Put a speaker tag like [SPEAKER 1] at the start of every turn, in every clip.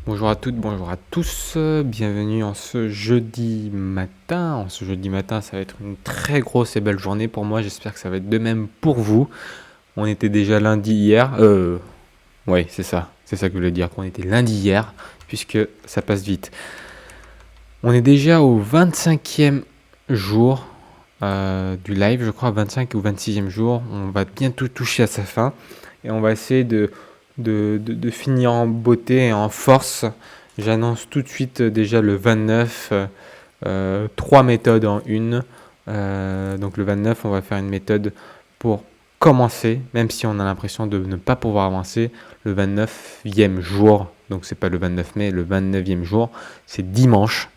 [SPEAKER 1] Bonjour à toutes, bonjour à tous, bienvenue en ce jeudi matin. En ce jeudi matin, ça va être une très grosse et belle journée pour moi. J'espère que ça va être de même pour vous. On était déjà lundi hier. Ouais, c'est ça que je voulais dire, qu'on était lundi hier, puisque ça passe vite. On est déjà au 25e jour du live, je crois, 25 ou 26e jour. On va bientôt toucher à sa fin et on va essayer de finir en beauté et en force. J'annonce tout de suite déjà le 29, 3 méthodes en une. Donc le 29, on va faire une méthode pour commencer, même si on a l'impression de ne pas pouvoir avancer. Le 29e jour, donc c'est pas le 29 mai, le 29e jour, c'est dimanche.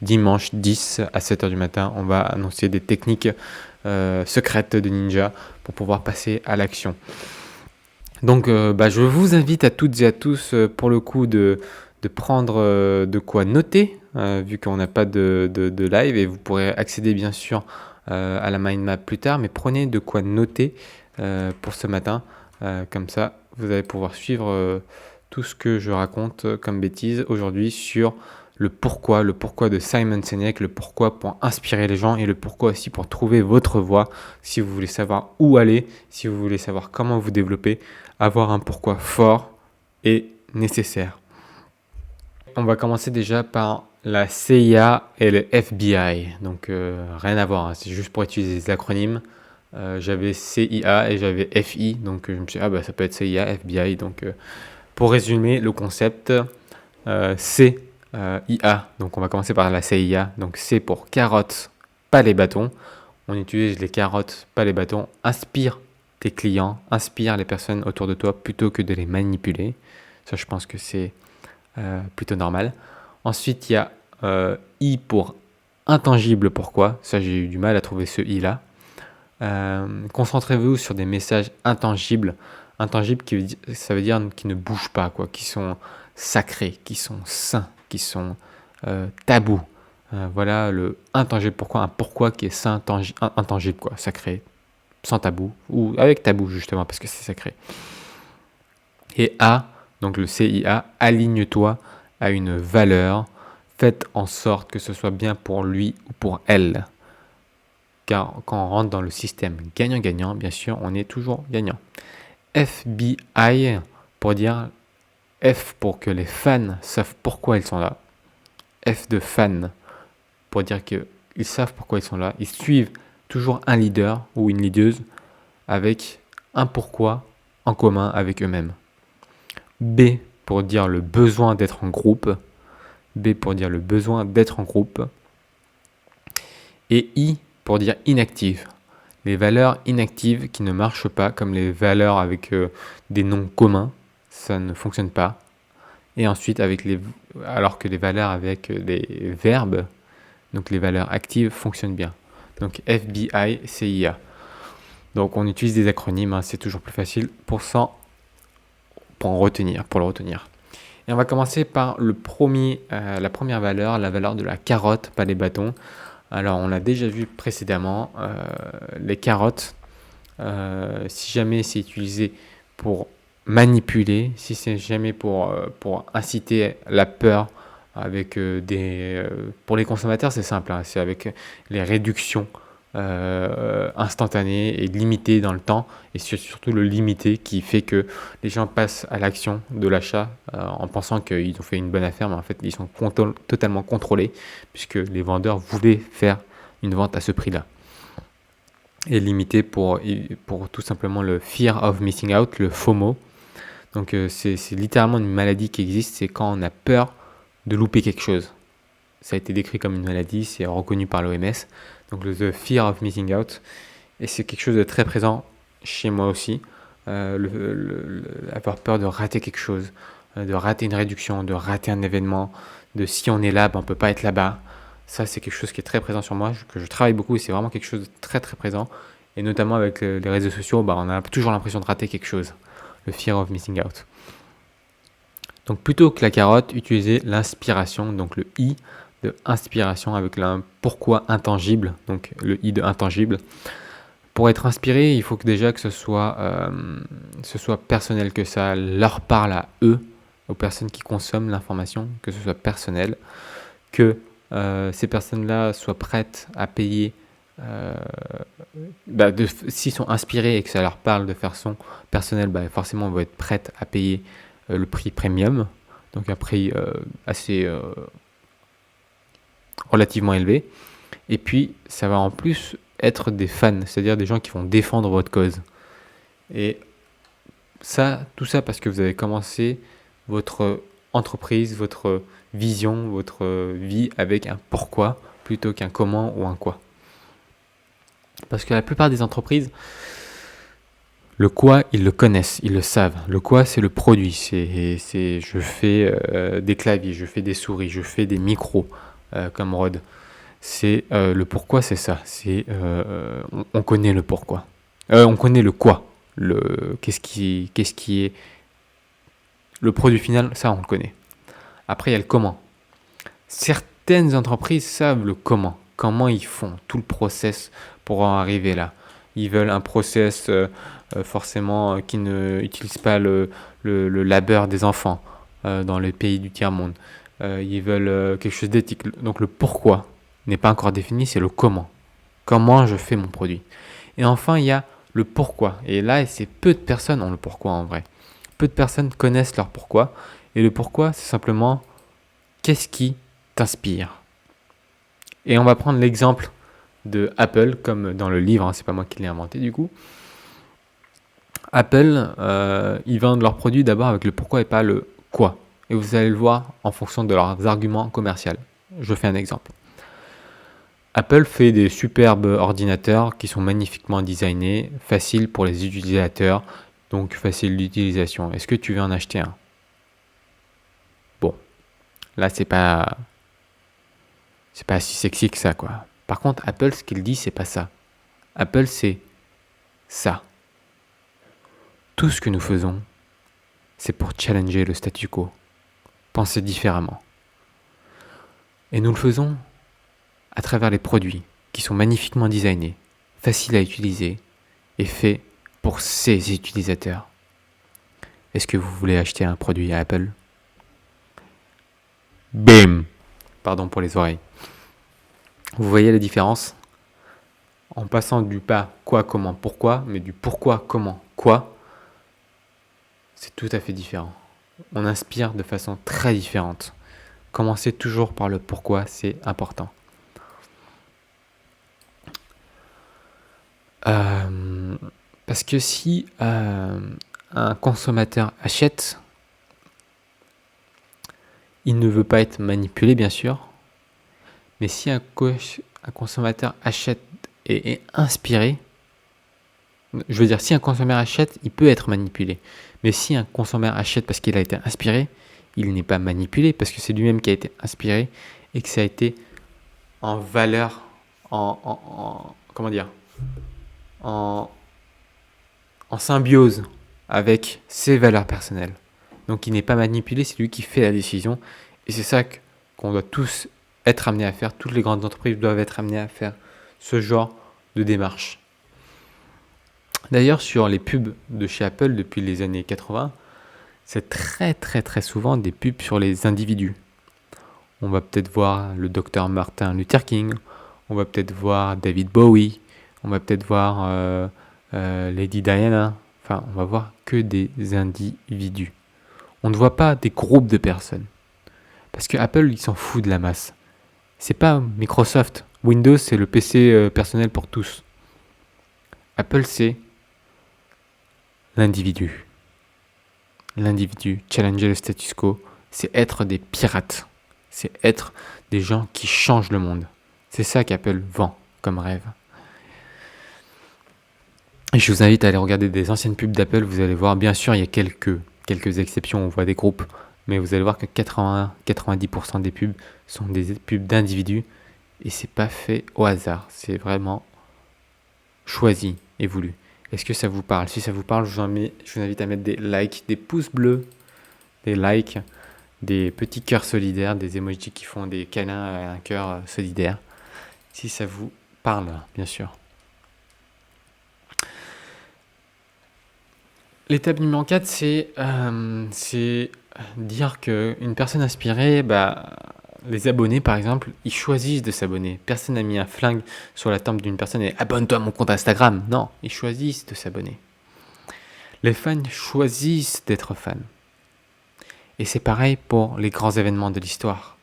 [SPEAKER 1] Dimanche 10 à 7h du matin, on va annoncer des techniques secrètes de ninja pour pouvoir passer à l'action. Donc je vous invite à toutes et à tous pour le coup de prendre de quoi noter, vu qu'on n'a pas de live, et vous pourrez accéder bien sûr à la mind map plus tard, mais prenez de quoi noter pour ce matin, comme ça vous allez pouvoir suivre tout ce que je raconte comme bêtises aujourd'hui sur le pourquoi de Simon Sinek, le pourquoi pour inspirer les gens et le pourquoi aussi pour trouver votre voie. Si vous voulez savoir où aller, si vous voulez savoir comment vous développer, avoir un pourquoi fort et nécessaire. On va commencer déjà par la CIA et le FBI. Donc rien à voir, hein. C'est juste pour utiliser les acronymes. J'avais CIA et j'avais FI, donc je me suis dit, ça peut être CIA, FBI. Donc pour résumer le concept, C IA, donc on va commencer par la CIA. Donc C pour carottes, pas les bâtons. On utilise les carottes, pas les bâtons. Inspire tes clients, inspire les personnes autour de toi plutôt que de les manipuler. Ça, je pense que c'est plutôt normal. Ensuite, il y a I pour intangible. Pourquoi? Ça, j'ai eu du mal à trouver ce I là. Concentrez-vous sur des messages intangibles. Intangibles, ça veut dire qui ne bougent pas, quoi, qui sont sacrés, qui sont saints, qui sont tabous. Voilà le intangible. Pourquoi? Un pourquoi qui est saint, intangible, quoi, sacré, sans tabou, ou avec tabou justement, parce que c'est sacré. Et A, donc le CIA, aligne-toi à une valeur. Faites en sorte que ce soit bien pour lui ou pour elle. Car quand on rentre dans le système gagnant-gagnant, bien sûr, on est toujours gagnant. FBI, pour dire F pour que les fans savent pourquoi ils sont là. F de fan, pour dire qu'ils savent pourquoi ils sont là. Ils suivent toujours un leader ou une leaduse avec un pourquoi en commun avec eux-mêmes. B pour dire le besoin d'être en groupe. B pour dire le besoin d'être en groupe. Et I pour dire inactive. Les valeurs inactives qui ne marchent pas, comme les valeurs avec des noms communs, ça ne fonctionne pas. Et ensuite, alors que les valeurs avec des verbes, donc les valeurs actives, fonctionnent bien. Donc FBI, CIA. Donc on utilise des acronymes, hein, c'est toujours plus facile pour le retenir. Et on va commencer par la première valeur, la valeur de la carotte, pas les bâtons. Alors on l'a déjà vu précédemment, les carottes, si jamais c'est utilisé pour manipuler, si c'est jamais pour inciter la peur, avec pour les consommateurs c'est simple, hein, c'est avec les réductions instantanées et limitées dans le temps, et surtout le limité qui fait que les gens passent à l'action de l'achat en pensant qu'ils ont fait une bonne affaire, mais en fait ils sont totalement contrôlés puisque les vendeurs voulaient faire une vente à ce prix-là. Et limité pour tout simplement le fear of missing out, le FOMO. Donc c'est littéralement une maladie qui existe, c'est quand on a peur de louper quelque chose. Ça a été décrit comme une maladie, c'est reconnu par l'OMS. Donc le The Fear of Missing Out. Et c'est quelque chose de très présent chez moi aussi. Avoir peur de rater quelque chose, de rater une réduction, de rater un événement, de si on est là, on ne peut pas être là-bas. Ça, c'est quelque chose qui est très présent sur moi, que je travaille beaucoup, et c'est vraiment quelque chose de très très présent. Et notamment avec les réseaux sociaux, on a toujours l'impression de rater quelque chose. Le Fear of Missing Out. Donc plutôt que la carotte, utilisez l'inspiration, donc le I de inspiration avec le pourquoi intangible, donc le I de intangible. Pour être inspiré, il faut que déjà que ce soit personnel, que ça leur parle à eux, aux personnes qui consomment l'information, que ce soit personnel, que ces personnes-là soient prêtes à payer, s'ils sont inspirés et que ça leur parle de façon personnelle, forcément, on va être prête à payer le prix premium, donc un prix assez relativement élevé. Et puis, ça va en plus être des fans, c'est-à-dire des gens qui vont défendre votre cause. Et tout ça parce que vous avez commencé votre entreprise, votre vision, votre vie avec un pourquoi plutôt qu'un comment ou un quoi. Parce que la plupart des entreprises, le quoi, ils le connaissent, ils le savent. Le quoi, c'est le produit. Je fais des claviers, je fais des souris, je fais des micros comme Rode. Le pourquoi, c'est ça. On connaît le pourquoi. On connaît le quoi. Qu'est-ce qui est le produit final, ça on le connaît. Après, il y a le comment. Certaines entreprises savent le comment. Comment ils font tout le process pour en arriver là. Ils veulent un process forcément qui ne utilise pas le labeur des enfants dans les pays du tiers-monde. Ils veulent quelque chose d'éthique. Donc le pourquoi n'est pas encore défini, c'est le comment. Comment je fais mon produit. Et enfin, il y a le pourquoi. Et là, c'est peu de personnes ont le pourquoi en vrai. Peu de personnes connaissent leur pourquoi. Et le pourquoi, c'est simplement qu'est-ce qui t'inspire. Et on va prendre l'exemple de Apple, comme dans le livre, c'est pas moi qui l'ai inventé du coup. Apple, ils vendent leurs produits d'abord avec le pourquoi et pas le quoi. Et vous allez le voir en fonction de leurs arguments commerciaux. Je fais un exemple. Apple fait des superbes ordinateurs qui sont magnifiquement designés, faciles pour les utilisateurs, donc facile d'utilisation. Est-ce que tu veux en acheter un ? Bon, là c'est pas si sexy que ça quoi. Par contre, Apple, ce qu'il dit, c'est pas ça. Apple, c'est ça. Tout ce que nous faisons, c'est pour challenger le statu quo, penser différemment. Et nous le faisons à travers les produits qui sont magnifiquement designés, faciles à utiliser et faits pour ces utilisateurs. Est-ce que vous voulez acheter un produit à Apple ? Bim ! Pardon pour les oreilles. Vous voyez la différence ? En passant du pas quoi, comment, pourquoi, mais du pourquoi, comment, quoi, c'est tout à fait différent. On inspire de façon très différente. Commencer toujours par le pourquoi, c'est important. Parce que si un consommateur achète, il ne veut pas être manipulé, bien sûr. Mais si un consommateur achète et est inspiré, je veux dire, si un consommateur achète, il peut être manipulé. Mais si un consommateur achète parce qu'il a été inspiré, il n'est pas manipulé parce que c'est lui-même qui a été inspiré et que ça a été en valeur, comment dire, en symbiose avec ses valeurs personnelles. Donc il n'est pas manipulé, c'est lui qui fait la décision. Et c'est ça qu'on doit tous être amenés à faire. Toutes les grandes entreprises doivent être amenées à faire ce genre de démarche. D'ailleurs, sur les pubs de chez Apple depuis les années 80, c'est très très très souvent des pubs sur les individus. On va peut-être voir le docteur Martin Luther King, on va peut-être voir David Bowie, on va peut-être voir Lady Diana. Enfin, on va voir que des individus. On ne voit pas des groupes de personnes. Parce que Apple, il s'en fout de la masse. C'est pas Microsoft. Windows, c'est le PC personnel pour tous. Apple, c'est l'individu. L'individu, challenger le status quo, c'est être des pirates. C'est être des gens qui changent le monde. C'est ça qu'Apple vend comme rêve. Et je vous invite à aller regarder des anciennes pubs d'Apple. Vous allez voir, bien sûr, il y a quelques exceptions. On voit des groupes. Mais vous allez voir que 80-90% des pubs sont des pubs d'individus. Et c'est pas fait au hasard. C'est vraiment choisi et voulu. Est-ce que ça vous parle ? Si ça vous parle, je vous invite à mettre des likes, des pouces bleus, des likes, des petits cœurs solidaires, des emojis qui font des câlins à un cœur solidaire. Si ça vous parle, bien sûr. L'étape numéro 4, c'est dire qu'une personne inspirée, les abonnés par exemple, ils choisissent de s'abonner. Personne n'a mis un flingue sur la tempe d'une personne et abonne-toi à mon compte Instagram. Non, ils choisissent de s'abonner. Les fans choisissent d'être fans. Et c'est pareil pour les grands événements de l'histoire.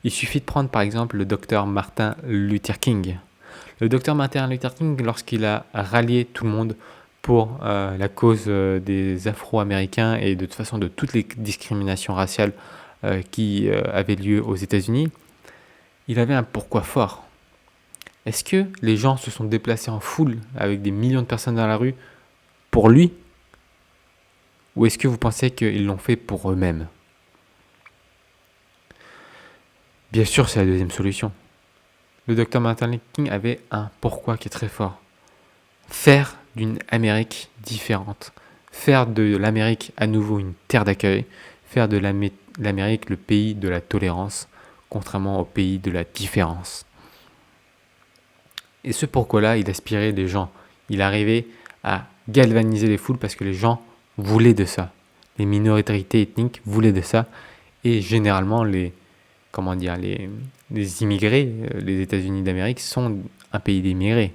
[SPEAKER 1] Il suffit de prendre par exemple le docteur Martin Luther King. Le docteur Martin Luther King, lorsqu'il a rallié tout le monde pour la cause des Afro-Américains et de toute façon de toutes les discriminations raciales qui avaient lieu aux États-Unis, il avait un pourquoi fort. Est-ce que les gens se sont déplacés en foule avec des millions de personnes dans la rue pour lui? Ou est-ce que vous pensez qu'ils l'ont fait pour eux-mêmes? Bien sûr, c'est la deuxième solution. Le docteur Martin Luther King avait un pourquoi qui est très fort. Faire d'une Amérique différente. Faire de l'Amérique à nouveau une terre d'accueil. Faire de l'Amérique le pays de la tolérance, contrairement au pays de la différence. Et ce pourquoi-là, il aspirait les gens. Il arrivait à galvaniser les foules parce que les gens voulaient de ça. Les minorités ethniques voulaient de ça. Et généralement, les immigrés, les États-Unis d'Amérique sont un pays d'immigrés.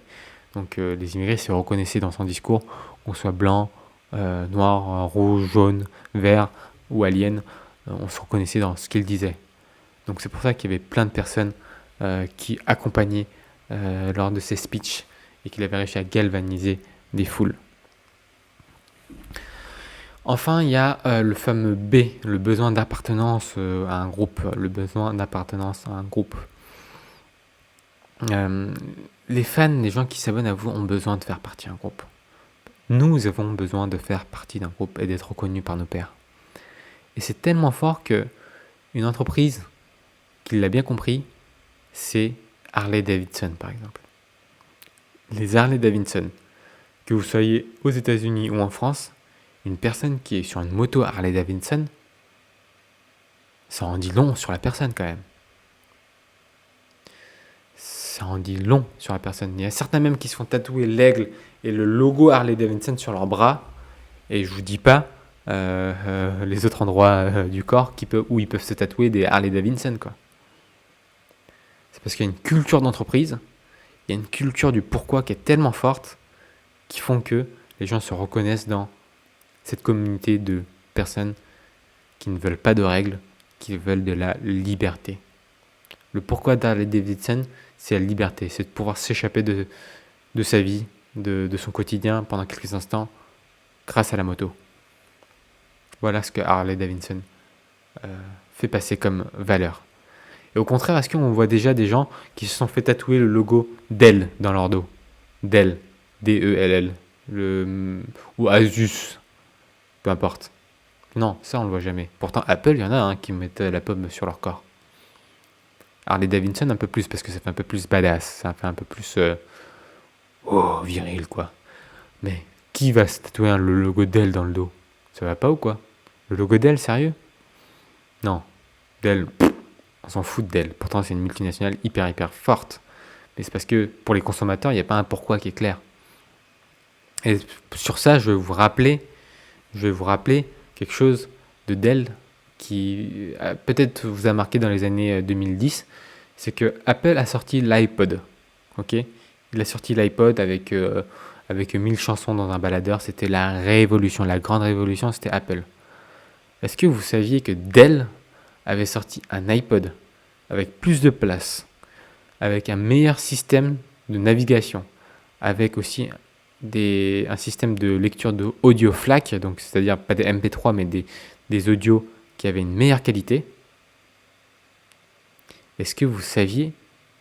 [SPEAKER 1] Donc les immigrés se reconnaissaient dans son discours, qu'on soit blanc, noir, rouge, jaune, vert ou alien, on se reconnaissait dans ce qu'il disait. Donc c'est pour ça qu'il y avait plein de personnes qui accompagnaient lors de ces speeches et qu'il avait réussi à galvaniser des foules. Enfin, il y a le fameux B, le besoin d'appartenance à un groupe. Les fans, les gens qui s'abonnent à vous ont besoin de faire partie d'un groupe. Nous avons besoin de faire partie d'un groupe et d'être reconnus par nos pairs. Et c'est tellement fort que une entreprise qui l'a bien compris, c'est Harley Davidson par exemple. Les Harley Davidson, que vous soyez aux États-Unis ou en France, une personne qui est sur une moto Harley Davidson, ça en dit long sur la personne quand même. Ça en dit long sur la personne. Il y a certains même qui se font tatouer l'aigle et le logo Harley Davidson sur leurs bras. Et je vous dis pas les autres endroits du corps où ils peuvent se tatouer des Harley Davidson, quoi. C'est parce qu'il y a une culture d'entreprise, il y a une culture du pourquoi qui est tellement forte qui font que les gens se reconnaissent dans cette communauté de personnes qui ne veulent pas de règles, qui veulent de la liberté. Le pourquoi d'Harley Davidson, c'est la liberté, c'est de pouvoir s'échapper de sa vie, de son quotidien pendant quelques instants grâce à la moto. Voilà ce que Harley Davidson fait passer comme valeur. Et au contraire, est-ce qu'on voit déjà des gens qui se sont fait tatouer le logo Dell dans leur dos? Dell, D-E-L-L, ou Asus, peu importe. Non, ça on le voit jamais. Pourtant Apple, il y en a qui mettent la pomme sur leur corps. Harley Davidson un peu plus parce que ça fait un peu plus badass, ça fait un peu plus viril quoi. Mais qui va se tatouer le logo Dell dans le dos? Ça va pas ou quoi? Le logo Dell, sérieux? Non, Dell, on s'en fout de Dell. Pourtant c'est une multinationale hyper forte. Mais c'est parce que pour les consommateurs, il n'y a pas un pourquoi qui est clair. Et sur ça, je vais vous rappeler quelque chose de Dell qui peut-être vous a marqué dans les années 2010, c'est que Apple a sorti l'iPod. Ok, il a sorti l'iPod avec 1000 chansons dans un baladeur. C'était la révolution, la grande révolution, c'était Apple. Est-ce que vous saviez que Dell avait sorti un iPod avec plus de place, avec un meilleur système de navigation, avec aussi un système de lecture de audio FLAC, donc c'est-à-dire pas des MP3 mais des audios qui avaient une meilleure qualité? Est-ce que vous saviez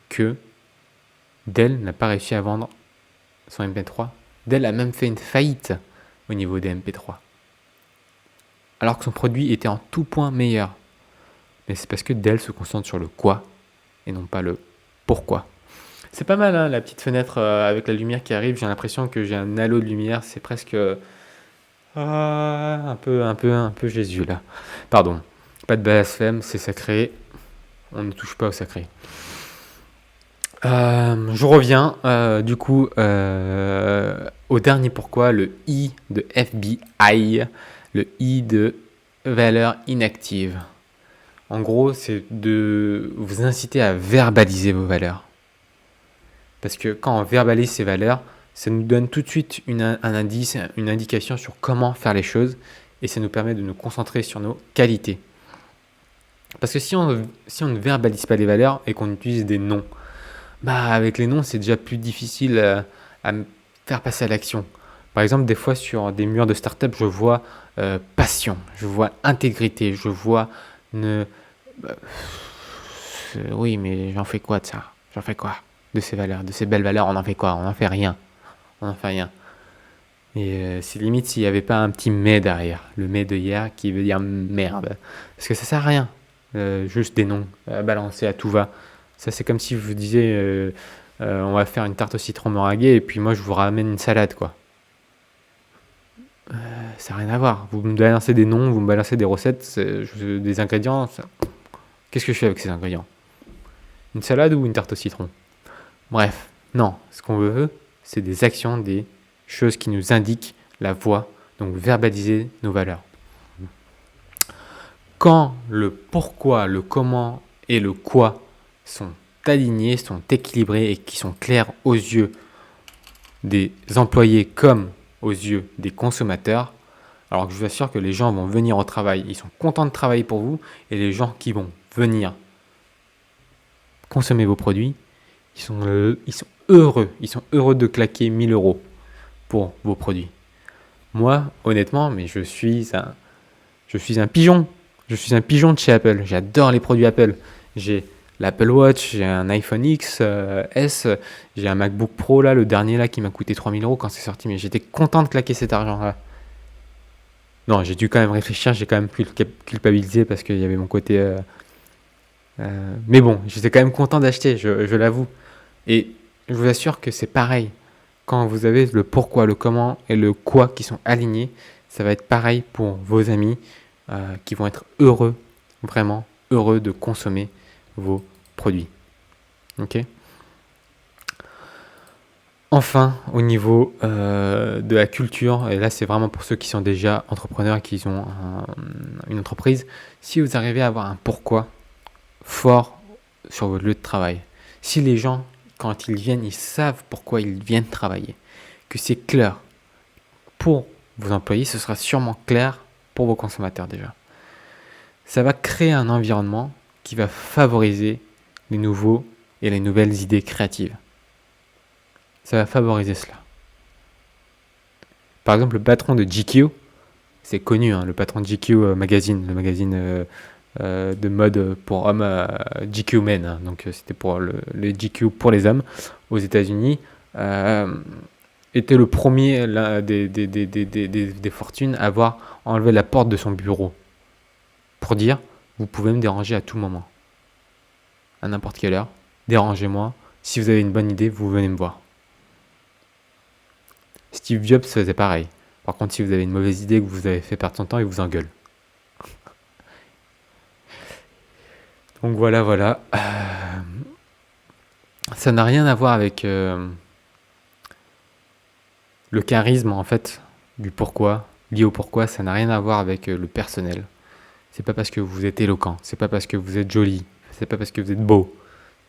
[SPEAKER 1] que Dell n'a pas réussi à vendre son MP3? Dell a même fait une faillite au niveau des MP3, alors que son produit était en tout point meilleur. Mais c'est parce que Dell se concentre sur le quoi et non pas le pourquoi. C'est pas mal, hein, la petite fenêtre avec la lumière qui arrive. J'ai l'impression que j'ai un halo de lumière. C'est presque un peu Jésus là. Pardon. Pas de blasphème, c'est sacré. On ne touche pas au sacré. Je reviens du coup au dernier pourquoi, le I de FBI, le I de valeurs inactives. En gros, c'est de vous inciter à verbaliser vos valeurs. Parce que quand on verbalise ces valeurs, ça nous donne tout de suite un indice, une indication sur comment faire les choses et ça nous permet de nous concentrer sur nos qualités. Parce que si on ne verbalise pas les valeurs et qu'on utilise des noms, avec les noms, c'est déjà plus difficile à faire passer à l'action. Par exemple, des fois sur des murs de start-up, je vois passion, je vois intégrité, je vois ne... bah, oui, mais j'en fais quoi de ça? J'en fais quoi de ces valeurs, de ces belles valeurs? On en fait quoi? On n'en fait rien. On n'en fait rien. Et c'est limite s'il n'y avait pas un petit mais derrière. Le mais de hier qui veut dire merde. Parce que ça sert à rien. Juste des noms balancés à tout va. Ça, c'est comme si je vous disiez on va faire une tarte au citron meringuée et puis moi je vous ramène une salade, quoi. Ça n'a rien à voir. Vous me balancez des noms, vous me balancez des recettes, des ingrédients. Qu'est-ce que je fais avec ces ingrédients? Une salade ou une tarte au citron? Bref, non. Ce qu'on veut, c'est des actions, des choses qui nous indiquent la voie. Donc verbaliser nos valeurs. Quand le pourquoi, le comment et le quoi sont alignés, sont équilibrés et qui sont clairs aux yeux des employés comme aux yeux des consommateurs, alors que je vous assure que les gens vont venir au travail, ils sont contents de travailler pour vous, et les gens qui vont venir consommer vos produits, ils sont heureux de claquer 1000 euros pour vos produits. Moi, honnêtement, mais je suis un pigeon. Je suis un pigeon de chez Apple. J'adore les produits Apple. J'ai l'Apple Watch, j'ai un iPhone X S, j'ai un MacBook Pro là, le dernier là qui m'a coûté 3000 euros quand c'est sorti, mais j'étais content de claquer cet argent-là. Non, j'ai dû quand même réfléchir, j'ai quand même pu le culpabiliser parce qu'il y avait mon côté... mais bon, j'étais quand même content d'acheter, je l'avoue. Et je vous assure que c'est pareil. Quand vous avez le pourquoi, le comment et le quoi qui sont alignés, ça va être pareil pour vos amis qui vont être heureux, vraiment heureux de consommer vos produits. Ok ? Enfin, au niveau de la culture, et là c'est vraiment pour ceux qui sont déjà entrepreneurs et qui ont une entreprise, si vous arrivez à avoir un pourquoi fort sur votre lieu de travail, si les gens, quand ils viennent, ils savent pourquoi ils viennent travailler, que c'est clair pour vos employés, ce sera sûrement clair pour vos consommateurs déjà. Ça va créer un environnement qui va favoriser les nouveaux et les nouvelles idées créatives. Ça va favoriser cela. Par exemple, le patron de GQ, c'est connu, le patron de GQ Magazine, le magazine de mode pour hommes, GQ Men, donc c'était pour le GQ pour les hommes aux États-Unis, était le premier des fortunes à avoir enlevé la porte de son bureau pour dire vous pouvez me déranger à tout moment, à n'importe quelle heure, dérangez-moi, si vous avez une bonne idée, vous venez me voir. Steve Jobs faisait pareil. Par contre, si vous avez une mauvaise idée que vous avez fait perdre son temps, il vous engueule. Donc voilà. Ça n'a rien à voir avec le charisme, en fait, du pourquoi, lié au pourquoi, ça n'a rien à voir avec le personnel. C'est pas parce que vous êtes éloquent, c'est pas parce que vous êtes joli, c'est pas parce que vous êtes beau.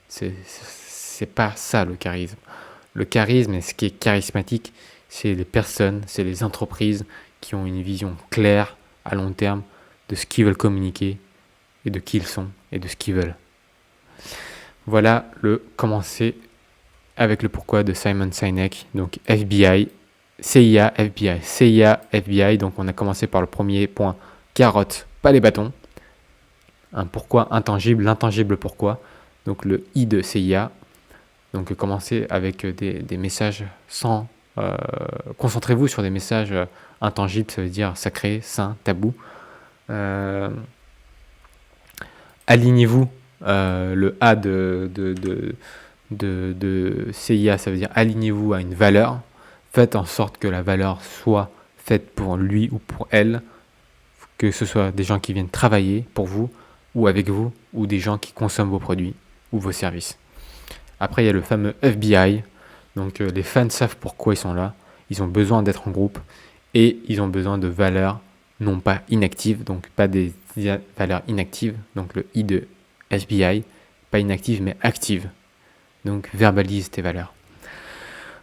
[SPEAKER 1] C'est pas ça le charisme. Le charisme et ce qui est charismatique, c'est les personnes, c'est les entreprises qui ont une vision claire à long terme de ce qu'ils veulent communiquer et de qui ils sont et de ce qu'ils veulent. Voilà le commencer avec le pourquoi de Simon Sinek, donc FBI, CIA, FBI. Donc on a commencé par le premier point, carotte, pas les bâtons. Un pourquoi intangible, l'intangible pourquoi. Donc le I de CIA. Donc commencez avec des messages sans... concentrez-vous sur des messages intangibles, ça veut dire sacré, saint, tabou. Alignez-vous, le A de CIA, ça veut dire alignez-vous à une valeur. Faites en sorte que la valeur soit faite pour lui ou pour elle, que ce soit des gens qui viennent travailler pour vous ou avec vous, ou des gens qui consomment vos produits ou vos services. Après, il y a le fameux FBI. Donc les fans savent pourquoi ils sont là. Ils ont besoin d'être en groupe et ils ont besoin de valeurs non pas inactives, donc pas des valeurs inactives, donc le I de SBI, pas inactive mais active. Donc verbalise tes valeurs.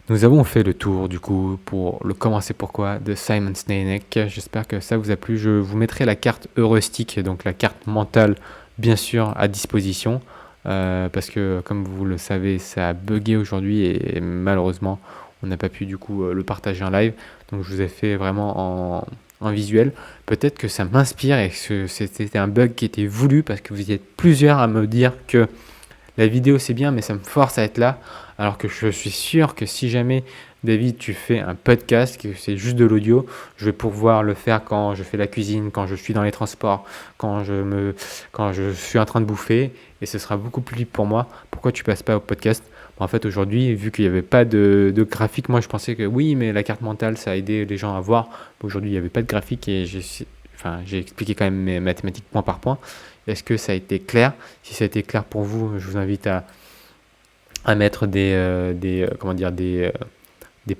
[SPEAKER 1] Nous avons fait le tour du coup pour le comment c'est pourquoi de Simon Sinek. J'espère que ça vous a plu. Je vous mettrai la carte heuristique, donc la carte mentale bien sûr à disposition. Parce que comme vous le savez, ça a bugué aujourd'hui et malheureusement on n'a pas pu du coup le partager en live. Donc je vous ai fait vraiment en visuel. Peut-être que ça m'inspire et que c'était un bug qui était voulu parce que vous êtes plusieurs à me dire que la vidéo c'est bien mais ça me force à être là. Alors que je suis sûr que si jamais David tu fais un podcast, que c'est juste de l'audio, je vais pouvoir le faire quand je fais la cuisine, quand je suis dans les transports, quand je suis en train de bouffer et ce sera beaucoup plus libre pour moi. Pourquoi tu passes pas au podcast? En fait aujourd'hui vu qu'il n'y avait pas de graphique, moi je pensais que oui mais la carte mentale ça a aidé les gens à voir. Aujourd'hui il n'y avait pas de graphique et j'ai expliqué quand même mes mathématiques point par point. Est-ce que ça a été clair? Si ça a été clair pour vous, je vous invite à mettre des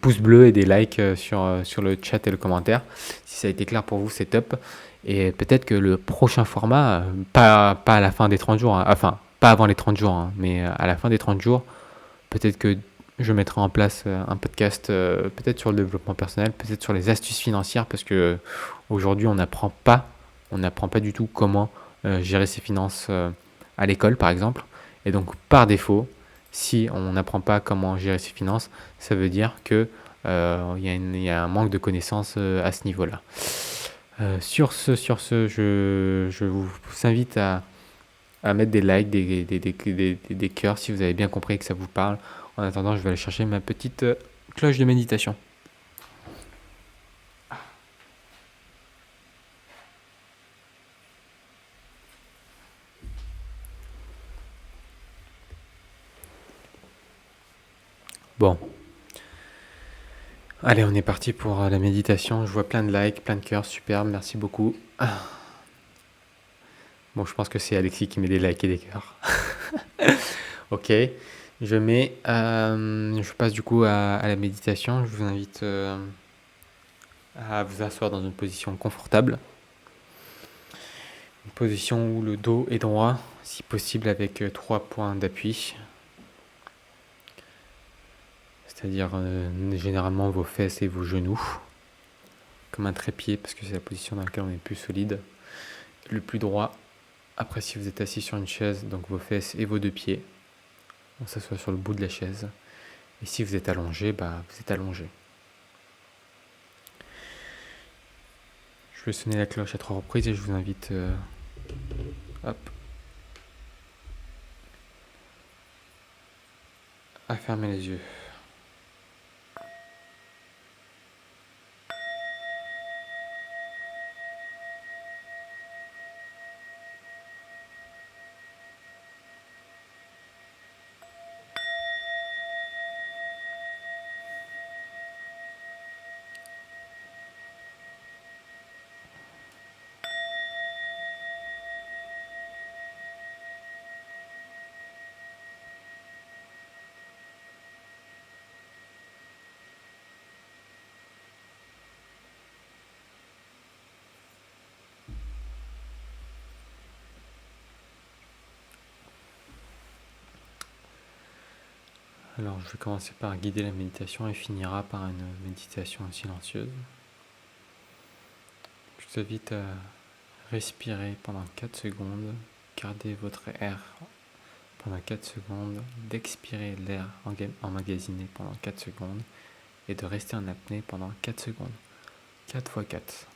[SPEAKER 1] pouces bleus et des likes sur le chat et le commentaire. Si ça a été clair pour vous, c'est top. Et peut-être que le prochain format, pas à la fin des 30 jours, hein, enfin, pas avant les 30 jours, hein, mais à la fin des 30 jours, peut-être que je mettrai en place un podcast, peut-être sur le développement personnel, peut-être sur les astuces financières, parce que aujourd'hui, on n'apprend pas du tout comment gérer ses finances à l'école, par exemple. Et donc, par défaut, si on n'apprend pas comment gérer ses finances, ça veut dire que y a un manque de connaissances à ce niveau-là. Sur ce, je vous invite à mettre des likes, des cœurs si vous avez bien compris que ça vous parle. En attendant, je vais aller chercher ma petite cloche de méditation. Bon. Allez, on est parti pour la méditation. Je vois plein de likes, plein de cœurs, superbe, merci beaucoup. Bon, je pense que c'est Alexis qui met des likes et des cœurs. Ok, je passe du coup à la méditation. Je vous invite à vous asseoir dans une position confortable. Une position où le dos est droit, si possible avec 3 points d'appui. C'est-à-dire généralement vos fesses et vos genoux. Comme un trépied, parce que c'est la position dans laquelle on est plus solide. Le plus droit. Après, si vous êtes assis sur une chaise, donc vos fesses et vos 2 pieds. On s'assoit sur le bout de la chaise. Et si vous êtes allongé, vous êtes allongé. Je vais sonner la cloche à 3 reprises et je vous invite à fermer les yeux. Alors, je vais commencer par guider la méditation et finira par une méditation silencieuse. Je vous invite à respirer pendant 4 secondes, gardez votre air pendant 4 secondes, d'expirer l'air emmagasiné pendant 4 secondes et de rester en apnée pendant 4 secondes. 4 x 4.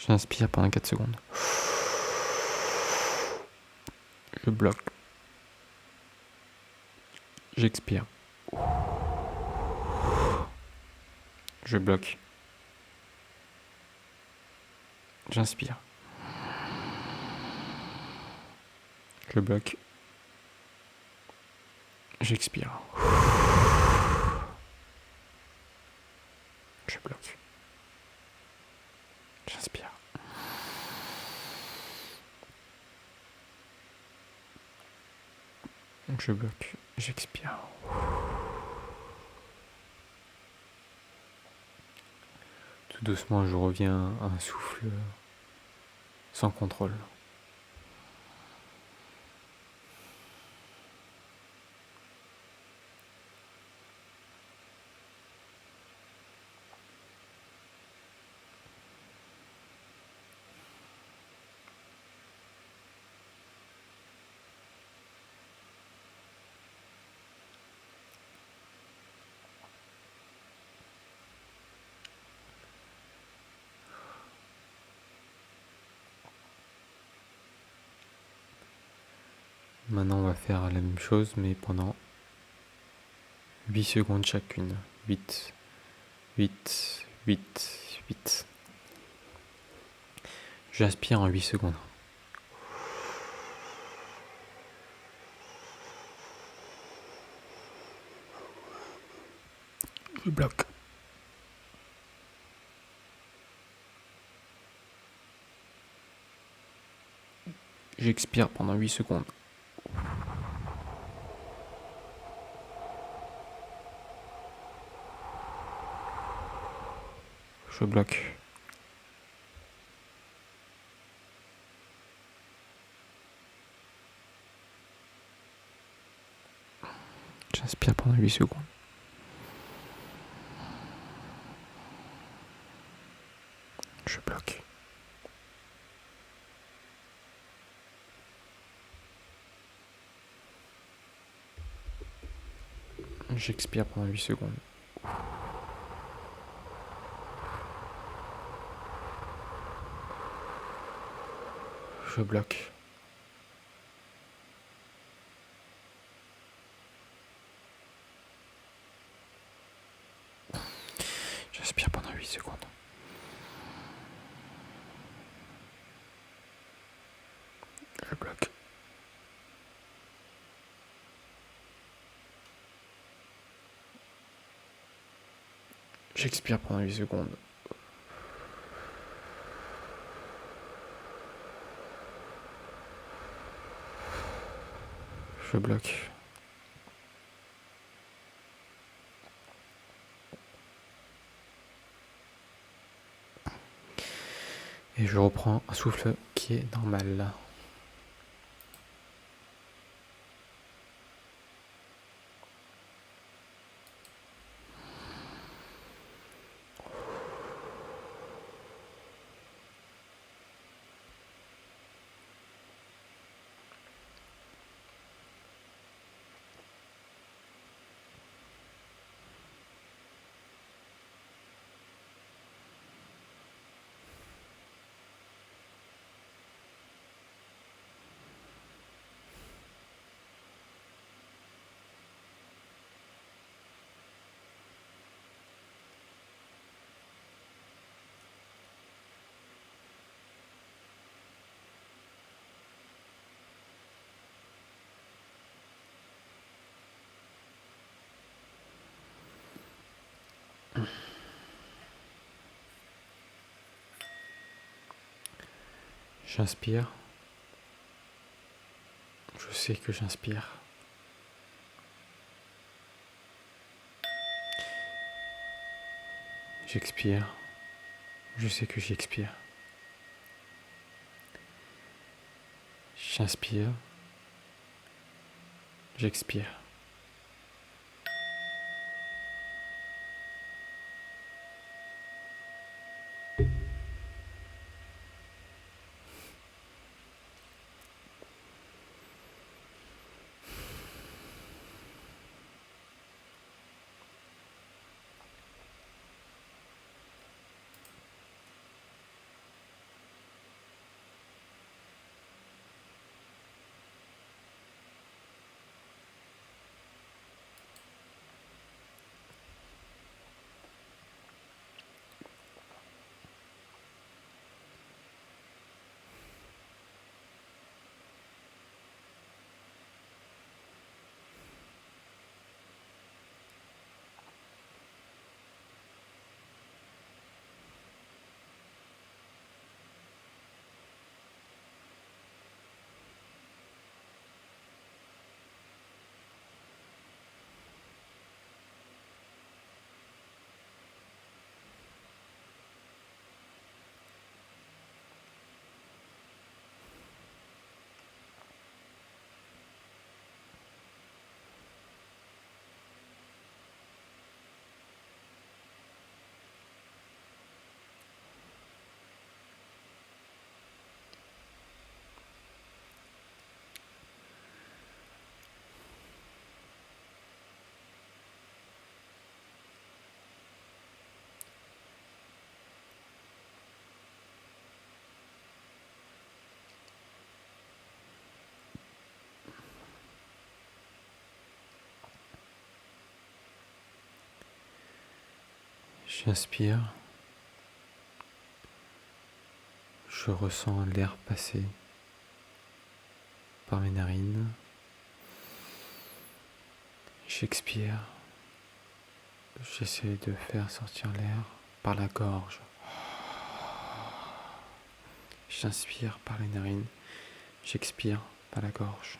[SPEAKER 1] J'inspire pendant 4 secondes. Je bloque. J'expire. Je bloque. J'inspire. Je bloque. J'expire. Je bloque. J'inspire. Je bloque. J'expire. Tout doucement, je reviens à un souffle sans contrôle. Maintenant, on va faire la même chose, mais pendant 8 secondes chacune. 8, 8, 8, 8. J'inspire en 8 secondes. Je bloque. J'expire pendant 8 secondes. Je bloque. J'inspire pendant 8 secondes. Je bloque. J'expire pendant 8 secondes. Je bloque. J'inspire pendant 8 secondes. Je bloque. J'expire pendant 8 secondes. Je bloque. Et je reprends un souffle qui est normal. J'inspire. Je sais que j'inspire. J'expire. Je sais que j'expire. J'inspire. J'expire. J'inspire. Je ressens l'air passer par mes narines. J'expire. J'essaie de faire sortir l'air par la gorge. J'inspire par les narines. J'expire par la gorge.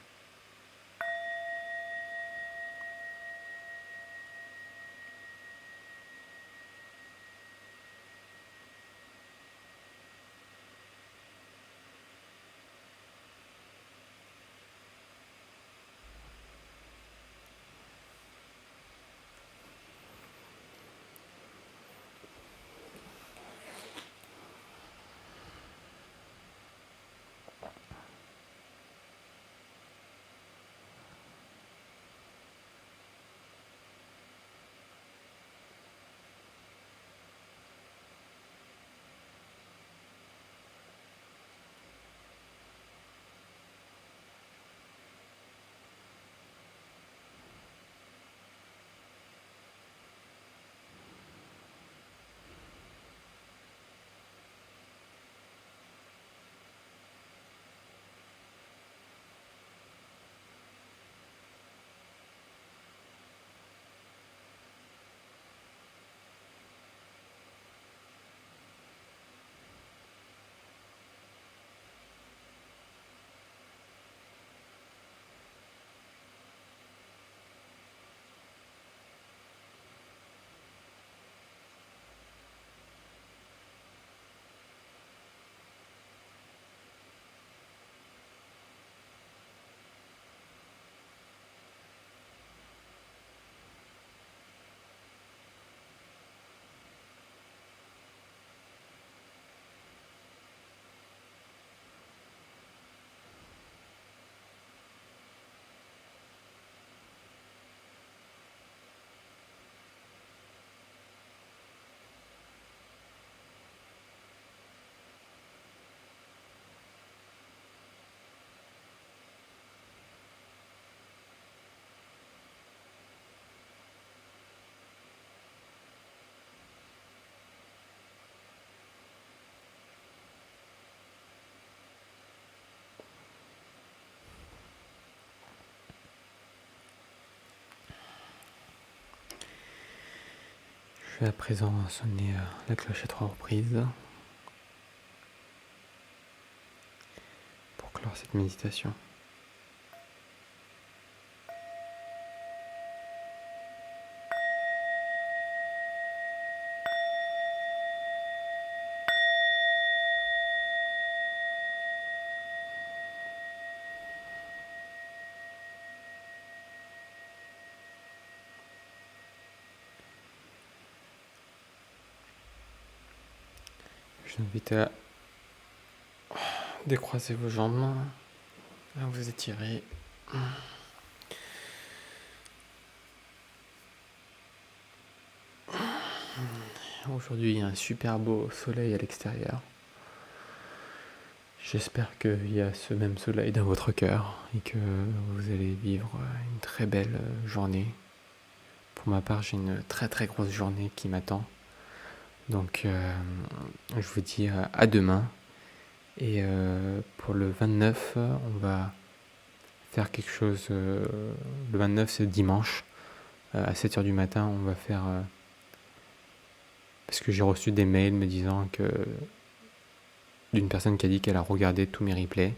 [SPEAKER 1] Je vais à présent sonner la cloche à 3 reprises pour clore cette méditation. Je vous invite à décroiser vos jambes, à vous étirer. Aujourd'hui, il y a un super beau soleil à l'extérieur. J'espère qu'il y a ce même soleil dans votre cœur et que vous allez vivre une très belle journée. Pour ma part, j'ai une très très grosse journée qui m'attend. Donc, je vous dis à demain. Et pour le 29, on va faire quelque chose. Le 29, c'est dimanche. À 7h du matin, on va faire... parce que j'ai reçu des mails me disant que... d'une personne qui a dit qu'elle a regardé tous mes replays.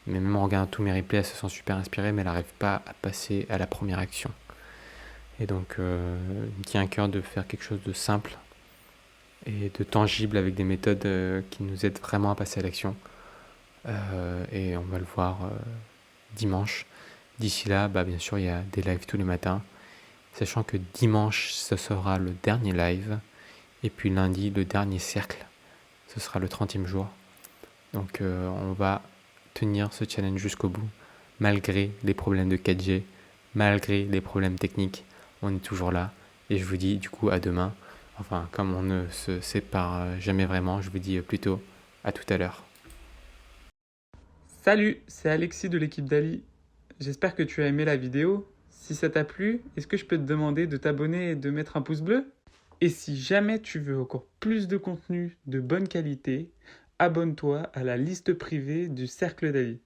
[SPEAKER 1] Mais même en regardant tous mes replays, elle se sent super inspirée, mais elle n'arrive pas à passer à la première action. Et donc, il me tient à cœur de faire quelque chose de simple et de tangible avec des méthodes qui nous aident vraiment à passer à l'action. Et on va le voir dimanche. D'ici là, bien sûr, il y a des lives tous les matins. Sachant que dimanche, ce sera le dernier live. Et puis lundi, le dernier cercle. Ce sera le 30e jour. Donc on va tenir ce challenge jusqu'au bout. Malgré les problèmes de 4G, malgré les problèmes techniques, on est toujours là. Et je vous dis du coup à demain. Enfin, comme on ne se sépare jamais vraiment, je vous dis plutôt à tout à l'heure.
[SPEAKER 2] Salut, c'est Alexis de l'équipe d'Ali. J'espère que tu as aimé la vidéo. Si ça t'a plu, est-ce que je peux te demander de t'abonner et de mettre un pouce bleu ? Et si jamais tu veux encore plus de contenu de bonne qualité, abonne-toi à la liste privée du Cercle d'Ali.